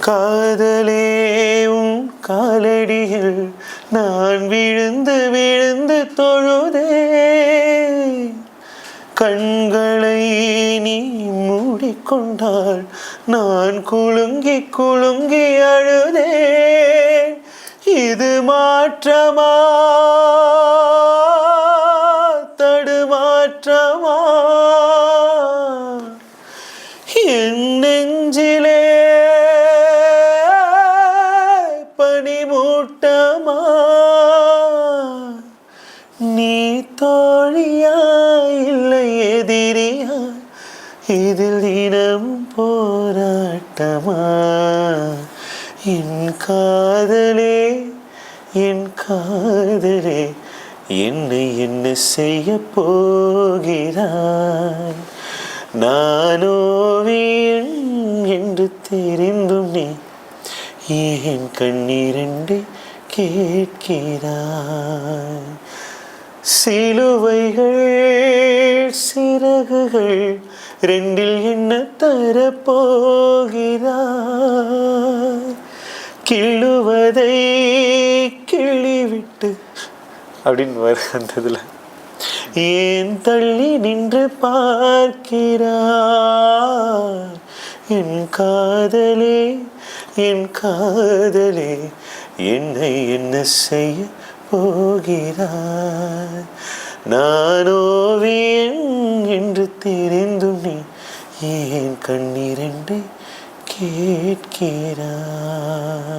காதலே உன் காலடியில் நான் விழுந்து விழுந்து தொழுதே, கண்களை நீ மூடிக்கொண்டால் நான் குலுங்கி குலுங்கி அழுதே. இது மாற்றமா தடுமாற்றமா, என் நெஞ்சிலே பனிமூட்டமா, நீ தோழியா இல்லை எதிரியா, இதில் தினம் போராட்டமா. என் காதலே என் காதலே என்னை என்ன செய்ய போகிறாய்? நான் ஓவியன் என்று தெரிந்தும் நீ ஏன் கண்ணீரண்டு கேட்கிறாய்? சிலுவைகள் சிறகுகள் ரெண்டில் என்ன தரப்போகிறாய்? கிள்ளுவதை கிள்ளிவிட்டு அப்படின்னு வர வந்ததுல ஏன் தள்ளி நின்று பார்க்கிறாய்? என் காதலே என் காதலே என்னை என்ன செய்ய போகிறாய்? நான் ஓவியன் என்று தெரிந்தும் நீ ஏன் கண்ணீரென்று கேட்கிறாய்?